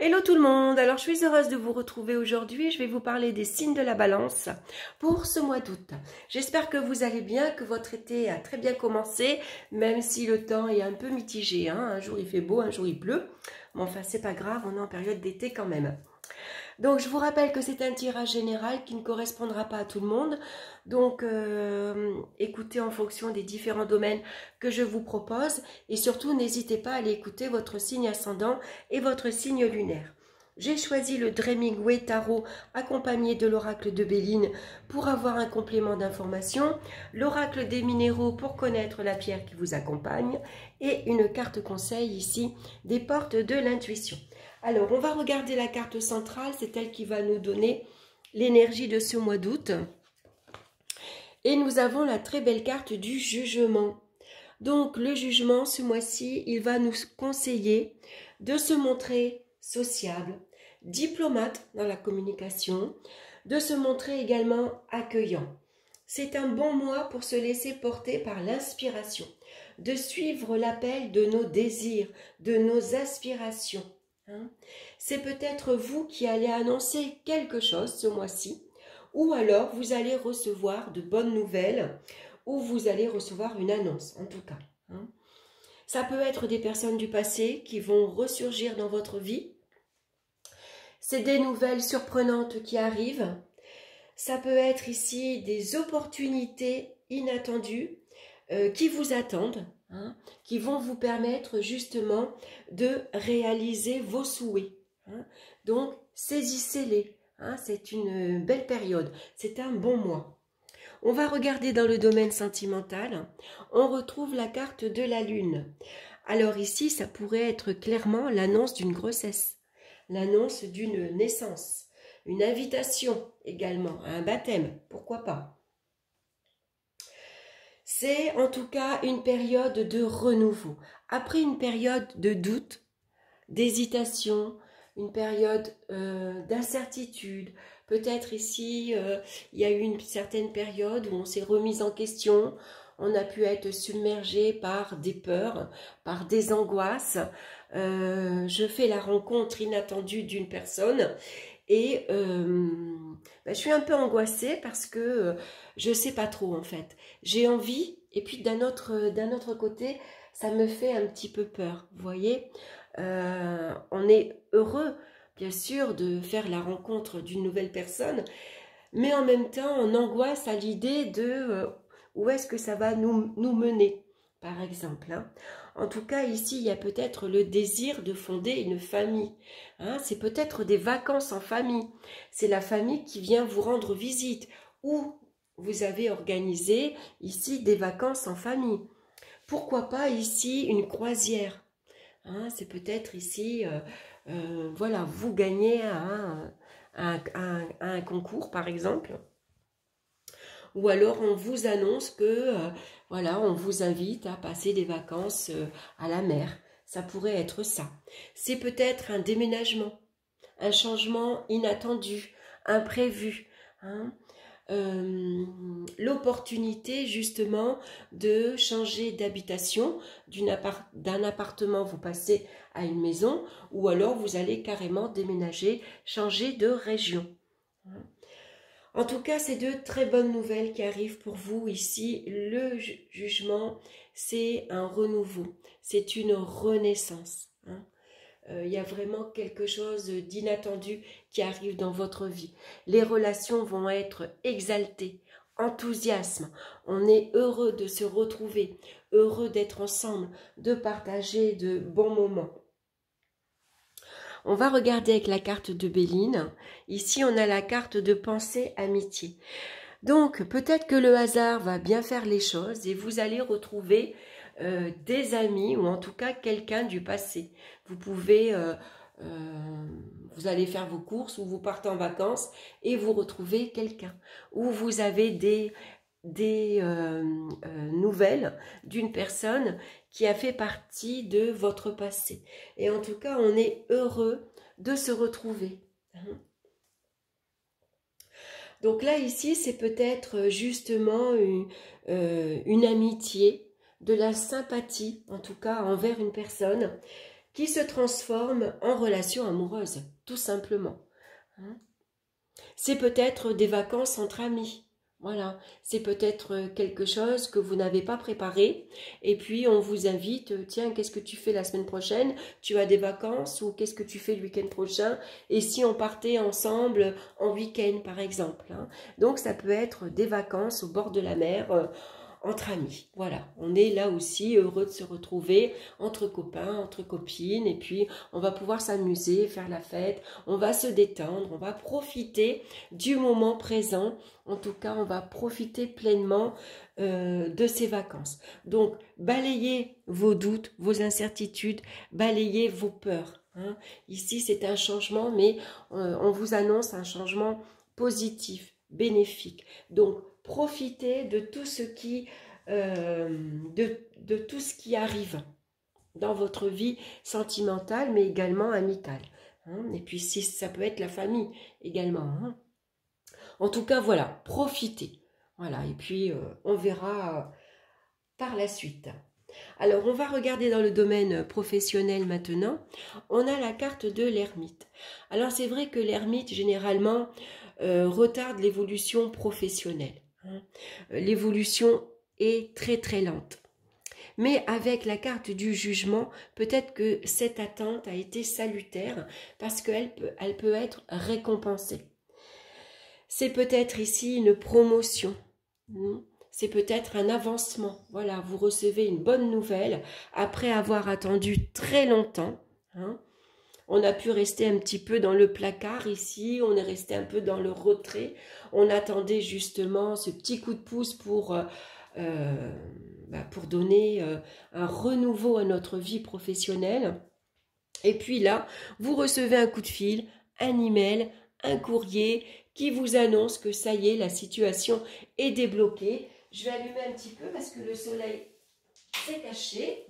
Hello tout le monde, alors je suis heureuse de vous retrouver aujourd'hui. Je vais vous parler des signes de la balance pour ce mois d'août. J'espère que vous allez bien, que votre été a très bien commencé, même si le temps est un peu mitigé. Un jour il fait beau, un jour il pleut. Mais enfin c'est pas grave, on est en période d'été quand même. Donc je vous rappelle que c'est un tirage général qui ne correspondra pas à tout le monde. Donc écoutez en fonction des différents domaines que je vous propose. Et surtout n'hésitez pas à aller écouter votre signe ascendant et votre signe lunaire. J'ai choisi le Hemingway Tarot accompagné de l'oracle de Béline pour avoir un complément d'information, l'oracle des minéraux pour connaître la pierre qui vous accompagne et une carte conseil ici des portes de l'intuition. Alors, on va regarder la carte centrale, c'est elle qui va nous donner l'énergie de ce mois d'août. Et nous avons la très belle carte du jugement. Donc, le jugement, ce mois-ci, il va nous conseiller de se montrer sociable, diplomate dans la communication, de se montrer également accueillant. C'est un bon mois pour se laisser porter par l'inspiration, de suivre l'appel de nos désirs, de nos aspirations. C'est peut-être vous qui allez annoncer quelque chose ce mois-ci, ou alors vous allez recevoir de bonnes nouvelles, ou vous allez recevoir une annonce, en tout cas. Ça peut être des personnes du passé qui vont ressurgir dans votre vie. C'est des nouvelles surprenantes qui arrivent. Ça peut être ici des opportunités inattendues qui vous attendent, qui vont vous permettre justement de réaliser vos souhaits. Donc, saisissez-les. C'est une belle période. C'est un bon mois. On va regarder dans le domaine sentimental. On retrouve la carte de la Lune. Alors ici, ça pourrait être clairement l'annonce d'une grossesse, l'annonce d'une naissance, une invitation également à un baptême, pourquoi pas. C'est en tout cas une période de renouveau. Après une période de doute, d'hésitation, une période d'incertitude, peut-être ici il y a eu une certaine période où on s'est remis en question, on a pu être submergé par des peurs, par des angoisses. Je fais la rencontre inattendue d'une personne et je suis un peu angoissée parce que je ne sais pas trop en fait. J'ai envie et puis d'un autre côté, ça me fait un petit peu peur, vous voyez. On est heureux, bien sûr, de faire la rencontre d'une nouvelle personne, mais en même temps, on angoisse à l'idée de où est-ce que ça va nous mener, par exemple. En tout cas, ici, il y a peut-être le désir de fonder une famille. C'est peut-être des vacances en famille. C'est la famille qui vient vous rendre visite, ou vous avez organisé ici des vacances en famille. Pourquoi pas ici une croisière? C'est peut-être ici, voilà, vous gagnez un concours par exemple, ou alors on vous annonce que, voilà, on vous invite à passer des vacances à la mer. Ça pourrait être ça. C'est peut-être un déménagement, un changement inattendu, imprévu, l'opportunité justement de changer d'habitation, d'un appartement vous passez à une maison, ou alors vous allez carrément déménager, changer de région. En tout cas, c'est de très bonnes nouvelles qui arrivent pour vous ici. Le jugement, c'est un renouveau, c'est une renaissance. Il y a vraiment quelque chose d'inattendu qui arrive dans votre vie. Les relations vont être exaltées, enthousiasme. On est heureux de se retrouver, heureux d'être ensemble, de partager de bons moments. On va regarder avec la carte de Béline. Ici, on a la carte de pensée amitié. Donc, peut-être que le hasard va bien faire les choses et vous allez retrouver des amis ou en tout cas quelqu'un du passé. Vous pouvez, vous allez faire vos courses ou vous partez en vacances et vous retrouvez quelqu'un. Ou vous avez des nouvelles d'une personne qui a fait partie de votre passé. Et en tout cas, on est heureux de se retrouver. Donc là, ici, c'est peut-être justement une amitié, de la sympathie, en tout cas, envers une personne qui se transforme en relation amoureuse, tout simplement. Hein. C'est peut-être des vacances entre amis. Voilà, c'est peut-être quelque chose que vous n'avez pas préparé et puis on vous invite, tiens, qu'est-ce que tu fais la semaine prochaine? Tu as des vacances ou qu'est-ce que tu fais le week-end prochain? Et si on partait ensemble en week-end par exemple, hein. Donc ça peut être des vacances au bord de la mer, entre amis. Voilà, on est là aussi heureux de se retrouver entre copains, entre copines et puis on va pouvoir s'amuser, faire la fête, on va se détendre, on va profiter du moment présent. En tout cas, on va profiter pleinement de ces vacances. Donc, balayez vos doutes, vos incertitudes, balayez vos peurs. Hein. Ici, c'est un changement, mais on vous annonce un changement positif, bénéfique. Donc, profitez de tout ce qui, de tout ce qui arrive dans votre vie sentimentale, mais également amicale. Hein. Et puis, si ça peut être la famille également. Hein. En tout cas, voilà, profitez. Voilà, et puis on verra par la suite. Alors, on va regarder dans le domaine professionnel maintenant. On a la carte de l'ermite. Alors, c'est vrai que l'ermite, généralement, retarde l'évolution professionnelle. Hein. L'évolution est très très lente. Mais avec la carte du jugement, peut-être que cette attente a été salutaire parce qu'elle peut être récompensée. C'est peut-être ici une promotion, c'est peut-être un avancement. Voilà, vous recevez une bonne nouvelle après avoir attendu très longtemps. Hein. On a pu rester un petit peu dans le placard ici, on est resté un peu dans le retrait. On attendait justement ce petit coup de pouce pour donner un renouveau à notre vie professionnelle. Et puis là, vous recevez un coup de fil, un email, un courrier qui vous annonce que ça y est, la situation est débloquée. Je vais allumer un petit peu parce que le soleil s'est caché.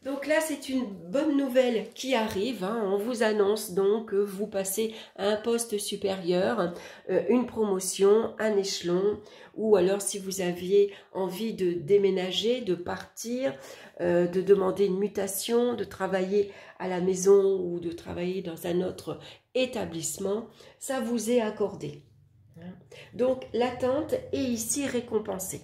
Donc là, c'est une bonne nouvelle qui arrive. Hein. On vous annonce donc que vous passez à un poste supérieur, une promotion, un échelon, ou alors si vous aviez envie de déménager, de partir, de demander une mutation, de travailler à la maison ou de travailler dans un autre établissement, ça vous est accordé. Donc l'attente est ici récompensée.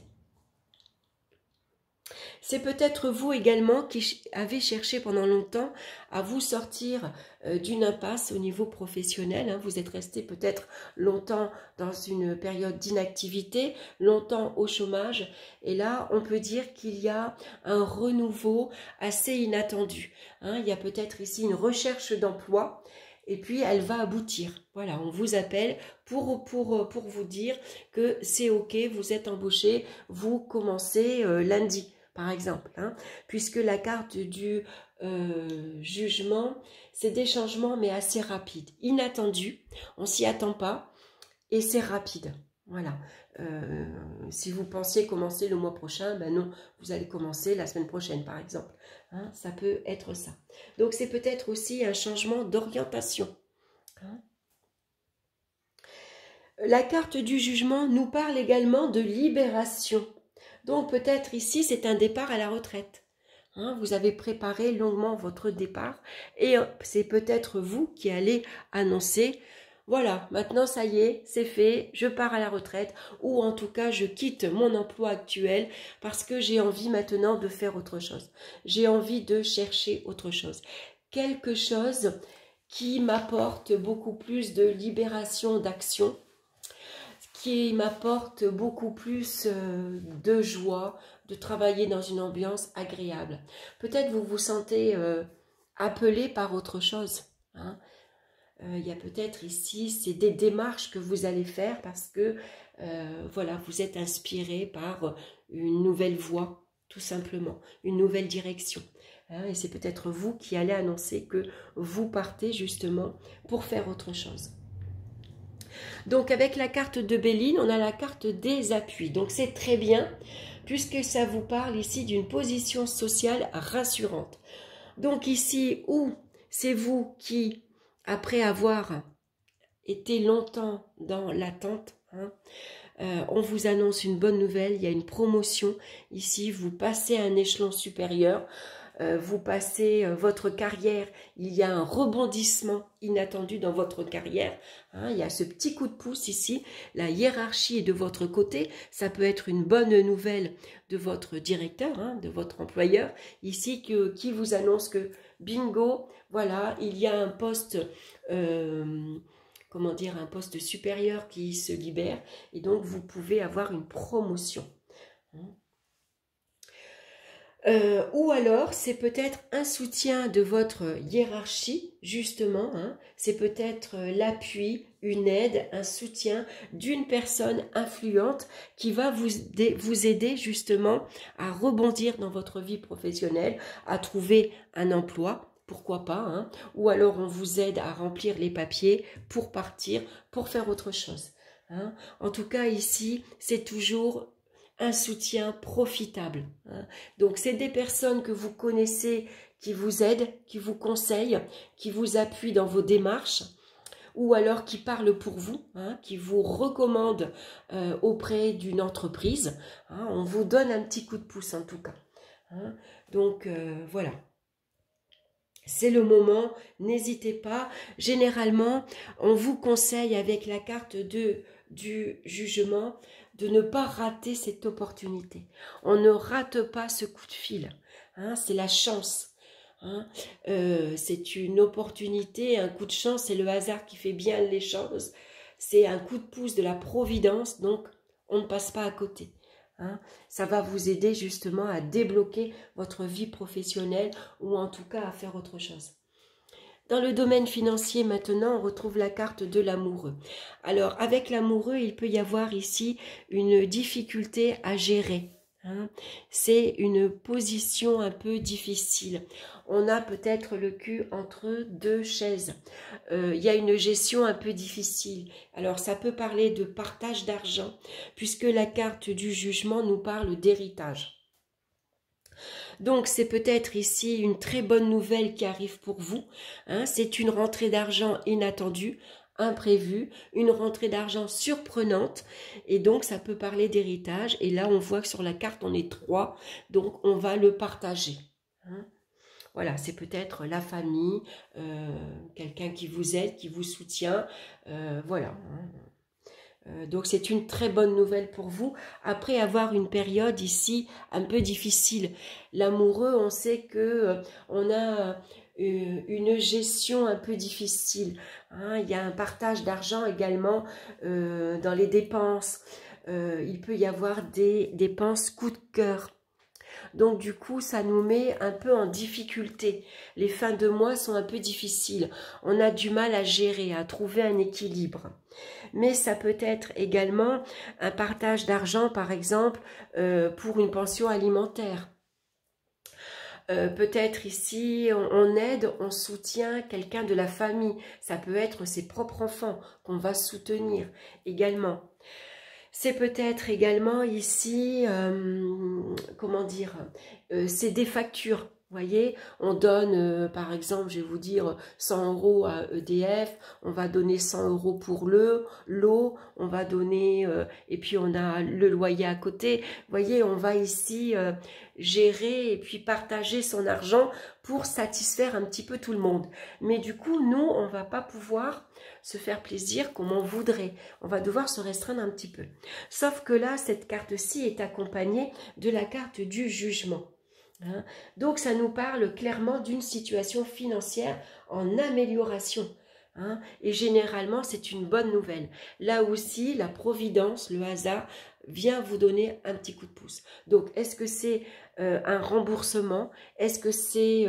C'est peut-être vous également qui avez cherché pendant longtemps à vous sortir d'une impasse au niveau professionnel. Hein. Vous êtes resté peut-être longtemps dans une période d'inactivité, longtemps au chômage. Et là, on peut dire qu'il y a un renouveau assez inattendu. Hein. Il y a peut-être ici une recherche d'emploi. Et puis, elle va aboutir. Voilà, on vous appelle pour vous dire que c'est OK, vous êtes embauché, vous commencez lundi. Par exemple, hein, puisque la carte du jugement, c'est des changements mais assez rapides, inattendus, on s'y attend pas et c'est rapide. Voilà. Si vous pensiez commencer le mois prochain, ben non, vous allez commencer la semaine prochaine par exemple. Hein, ça peut être ça. Donc c'est peut-être aussi un changement d'orientation. Hein. La carte du jugement nous parle également de libération. Donc peut-être ici, c'est un départ à la retraite. Hein, vous avez préparé longuement votre départ et c'est peut-être vous qui allez annoncer, voilà, maintenant ça y est, c'est fait, je pars à la retraite ou en tout cas je quitte mon emploi actuel parce que j'ai envie maintenant de faire autre chose. J'ai envie de chercher autre chose. Quelque chose qui m'apporte beaucoup plus de libération d'action, qui m'apporte beaucoup plus de joie, de travailler dans une ambiance agréable. Peut-être vous vous sentez appelé par autre chose. Hein. Il y a peut-être ici, c'est des démarches que vous allez faire parce que voilà, vous êtes inspiré par une nouvelle voie, tout simplement, une nouvelle direction. Hein, et c'est peut-être vous qui allez annoncer que vous partez justement pour faire autre chose. Donc avec la carte de Béline, on a la carte des appuis. Donc c'est très bien puisque ça vous parle ici d'une position sociale rassurante. Donc ici où c'est vous qui, après avoir été longtemps dans l'attente, hein, on vous annonce une bonne nouvelle, il y a une promotion. Ici, vous passez à un échelon supérieur. vous passez votre carrière, il y a un rebondissement inattendu dans votre carrière. Hein, il y a ce petit coup de pouce ici, la hiérarchie est de votre côté. Ça peut être une bonne nouvelle de votre directeur, hein, de votre employeur, ici qui vous annonce que bingo, voilà, il y a un poste... comment dire, un poste supérieur qui se libère et donc vous pouvez avoir une promotion. Ou alors, c'est peut-être un soutien de votre hiérarchie, justement, hein. C'est peut-être l'appui, une aide, un soutien d'une personne influente qui va vous aider justement à rebondir dans votre vie professionnelle, à trouver un emploi. Pourquoi pas, hein, ou alors on vous aide à remplir les papiers pour partir, pour faire autre chose. Hein. En tout cas, ici, c'est toujours un soutien profitable. Hein. Donc, c'est des personnes que vous connaissez qui vous aident, qui vous conseillent, qui vous appuient dans vos démarches, ou alors qui parlent pour vous, hein, qui vous recommandent auprès d'une entreprise. Hein. On vous donne un petit coup de pouce en tout cas. Hein. Donc, voilà. C'est le moment, n'hésitez pas. Généralement, on vous conseille avec la carte du jugement de ne pas rater cette opportunité. On ne rate pas ce coup de fil. Hein, c'est la chance. Hein. C'est une opportunité, un coup de chance, c'est le hasard qui fait bien les choses. C'est un coup de pouce de la providence, donc on ne passe pas à côté. Hein, ça va vous aider justement à débloquer votre vie professionnelle ou en tout cas à faire autre chose. Dans le domaine financier maintenant, on retrouve la carte de l'amoureux. Alors avec l'amoureux, il peut y avoir ici une difficulté à gérer. Hein. C'est une position un peu difficile. On a peut-être le cul entre deux chaises. Il y a une gestion un peu difficile. Alors ça peut parler de partage d'argent, puisque la carte du jugement nous parle d'héritage. Donc c'est peut-être ici une très bonne nouvelle qui arrive pour vous. Hein. C'est une rentrée d'argent inattendue, imprévue, une rentrée d'argent surprenante. Et donc ça peut parler d'héritage. Et là on voit que sur la carte on est 3, donc on va le partager. Hein. Voilà, c'est peut-être la famille, quelqu'un qui vous aide, qui vous soutient. Voilà. Donc c'est une très bonne nouvelle pour vous, après avoir une période ici un peu difficile. L'amoureux, on sait que on a une gestion un peu difficile. Hein. Il y a un partage d'argent également dans les dépenses. Il peut y avoir des dépenses coup de cœur. Donc du coup, ça nous met un peu en difficulté. Les fins de mois sont un peu difficiles. On a du mal à gérer, à trouver un équilibre. Mais ça peut être également un partage d'argent, par exemple, pour une pension alimentaire. Peut-être ici, on aide, on soutient quelqu'un de la famille. Ça peut être ses propres enfants qu'on va soutenir également. C'est peut-être également ici, comment dire, c'est des factures. Vous voyez, on donne, par exemple, je vais vous dire, 100 € à EDF, on va donner 100 € pour l'eau, on va donner, et puis on a le loyer à côté. Vous voyez, on va ici gérer et puis partager son argent pour satisfaire un petit peu tout le monde. Mais du coup, nous, on ne va pas pouvoir se faire plaisir comme on voudrait. On va devoir se restreindre un petit peu. Sauf que là, cette carte-ci est accompagnée de la carte du jugement. Hein. Donc, ça nous parle clairement d'une situation financière en amélioration. Hein. Et généralement, c'est une bonne nouvelle. Là aussi, la providence, le hasard, vient vous donner un petit coup de pouce. Donc, est-ce que c'est un remboursement? Est-ce que c'est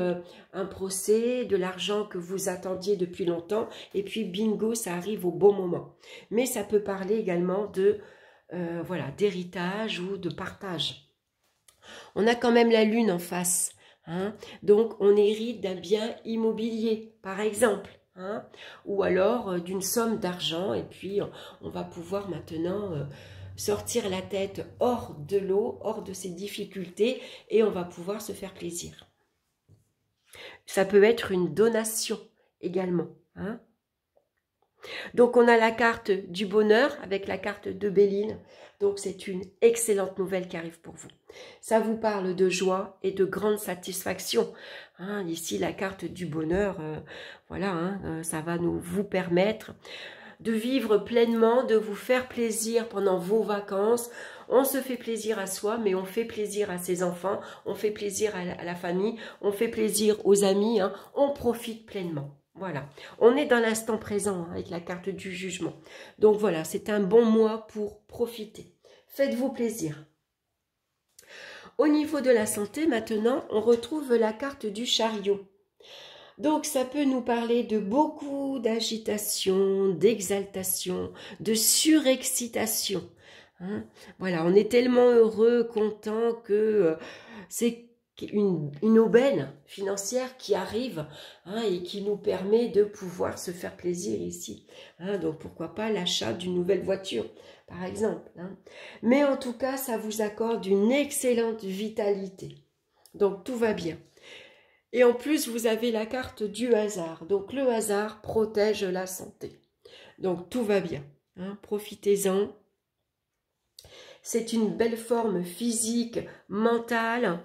un procès, de l'argent que vous attendiez depuis longtemps? Et puis, bingo, ça arrive au bon moment. Mais ça peut parler également de voilà, d'héritage ou de partage. On a quand même la lune en face. Hein. Donc, on hérite d'un bien immobilier, par exemple. Hein. Ou alors d'une somme d'argent. Et puis, on va pouvoir maintenant sortir la tête hors de l'eau, hors de ces difficultés. Et on va pouvoir se faire plaisir. Ça peut être une donation également. Hein. Donc on a la carte du bonheur avec la carte de Béline. Donc c'est une excellente nouvelle qui arrive pour vous. Ça vous parle de joie et de grande satisfaction. Hein, ici la carte du bonheur, voilà, hein, ça va vous permettre de vivre pleinement, de vous faire plaisir pendant vos vacances. On se fait plaisir à soi, mais on fait plaisir à ses enfants, on fait plaisir à la famille, on fait plaisir aux amis, hein, on profite pleinement. Voilà, on est dans l'instant présent hein, avec la carte du jugement. Donc voilà, c'est un bon mois pour profiter. Faites-vous plaisir. Au niveau de la santé, maintenant, on retrouve la carte du chariot. Donc ça peut nous parler de beaucoup d'agitation, d'exaltation, de surexcitation. Hein, voilà, on est tellement heureux, content que c'est une aubaine financière qui arrive hein, et qui nous permet de pouvoir se faire plaisir ici. Hein, donc pourquoi pas l'achat d'une nouvelle voiture, par exemple. Hein. Mais en tout cas, ça vous accorde une excellente vitalité. Donc tout va bien. Et en plus, vous avez la carte du hasard. Donc le hasard protège la santé. Donc tout va bien. Hein, profitez-en. C'est une belle forme physique, mentale.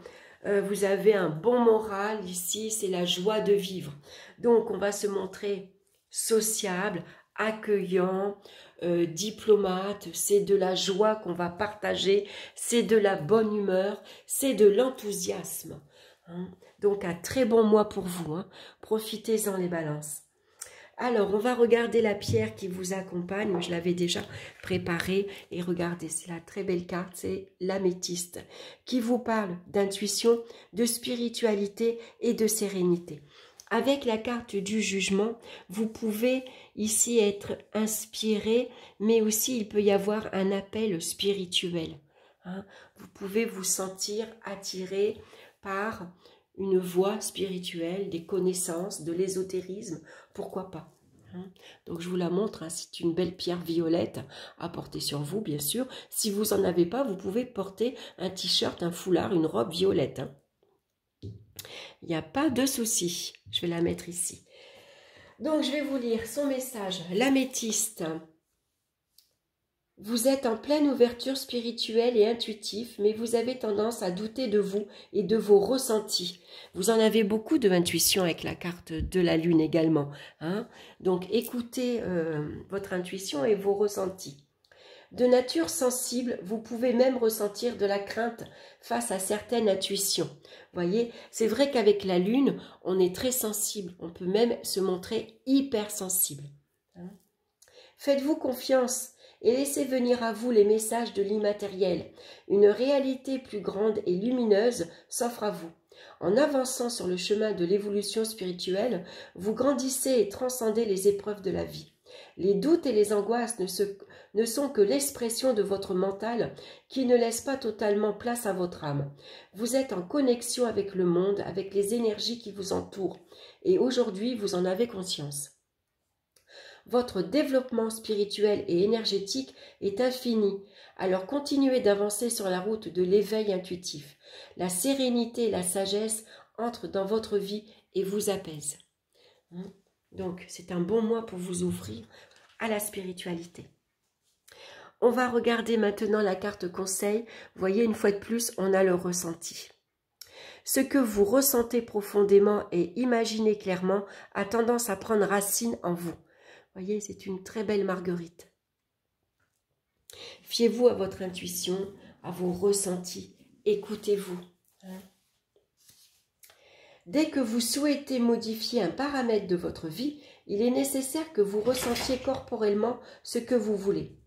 Vous avez un bon moral ici, c'est la joie de vivre. Donc on va se montrer sociable, accueillant, diplomate. C'est de la joie qu'on va partager, c'est de la bonne humeur, c'est de l'enthousiasme. Hein. Donc un très bon mois pour vous. Hein. Profitez-en les balances. Alors, on va regarder la pierre qui vous accompagne. Je l'avais déjà préparée. Et regardez, c'est la très belle carte, c'est l'améthyste, qui vous parle d'intuition, de spiritualité et de sérénité. Avec la carte du jugement, vous pouvez ici être inspiré, mais aussi il peut y avoir un appel spirituel. Hein. Vous pouvez vous sentir attiré par une voie spirituelle, des connaissances, de l'ésotérisme, pourquoi pas. Hein. Donc je vous la montre, hein, c'est une belle pierre violette à porter sur vous, bien sûr. Si vous n'en avez pas, vous pouvez porter un t-shirt, un foulard, une robe violette. Hein. Il n'y a pas de souci. Je vais la mettre ici. Donc je vais vous lire son message. L'améthyste. Vous êtes en pleine ouverture spirituelle et intuitive, mais vous avez tendance à douter de vous et de vos ressentis. Vous en avez beaucoup de intuition avec la carte de la lune également. Hein. Donc écoutez votre intuition et vos ressentis. De nature sensible, vous pouvez même ressentir de la crainte face à certaines intuitions. Voyez, c'est vrai qu'avec la lune, on est très sensible. On peut même se montrer hypersensible. Hein. Faites-vous confiance et laissez venir à vous les messages de l'immatériel. Une réalité plus grande et lumineuse s'offre à vous. En avançant sur le chemin de l'évolution spirituelle, vous grandissez et transcendez les épreuves de la vie. Les doutes et les angoisses ne sont que l'expression de votre mental qui ne laisse pas totalement place à votre âme. Vous êtes en connexion avec le monde, avec les énergies qui vous entourent, et aujourd'hui vous en avez conscience. Votre développement spirituel et énergétique est infini, alors continuez d'avancer sur la route de l'éveil intuitif. La sérénité et la sagesse entrent dans votre vie et vous apaisent. Donc, c'est un bon mois pour vous ouvrir à la spiritualité. On va regarder maintenant la carte conseil. Vous voyez, une fois de plus, on a le ressenti. Ce que vous ressentez profondément et imaginez clairement a tendance à prendre racine en vous. Voyez, c'est une très belle marguerite. Fiez-vous à votre intuition, à vos ressentis. Écoutez-vous. Hein. Dès que vous souhaitez modifier un paramètre de votre vie, il est nécessaire que vous ressentiez corporellement ce que vous voulez.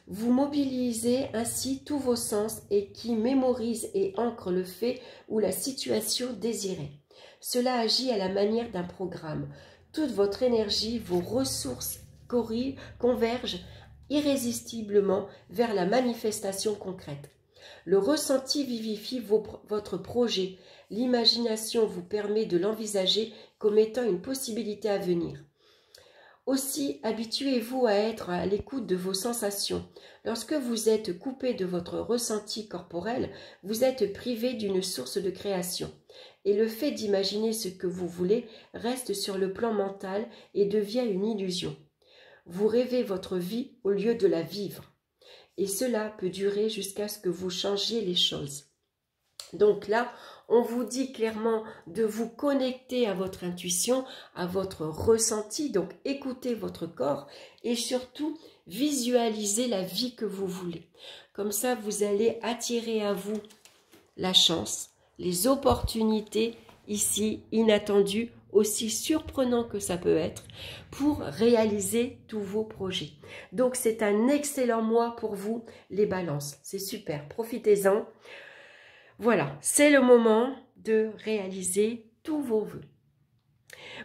Vous mobilisez ainsi tous vos sens et qui mémorise et ancre le fait ou la situation désirée. Cela agit à la manière d'un programme. Toute votre énergie, vos ressources convergent irrésistiblement vers la manifestation concrète. Le ressenti vivifie votre projet. L'imagination vous permet de l'envisager comme étant une possibilité à venir. Aussi, habituez-vous à être à l'écoute de vos sensations. Lorsque vous êtes coupé de votre ressenti corporel, vous êtes privé d'une source de création. Et le fait d'imaginer ce que vous voulez reste sur le plan mental et devient une illusion. vous rêvez votre vie au lieu de la vivre. Et cela peut durer jusqu'à ce que vous changiez les choses. Donc là, on vous dit clairement de vous connecter à votre intuition, à votre ressenti. Donc écoutez votre corps et surtout visualisez la vie que vous voulez. Comme ça, vous allez attirer à vous la chance, les opportunités ici inattendues, aussi surprenant que ça peut être, pour réaliser tous vos projets. Donc c'est un excellent mois pour vous, les balances. C'est super, profitez-en. Voilà, c'est le moment de réaliser tous vos vœux.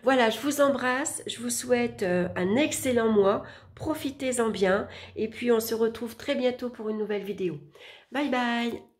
Voilà, je vous embrasse, je vous souhaite un excellent mois, profitez-en bien et puis on se retrouve très bientôt pour une nouvelle vidéo. Bye bye!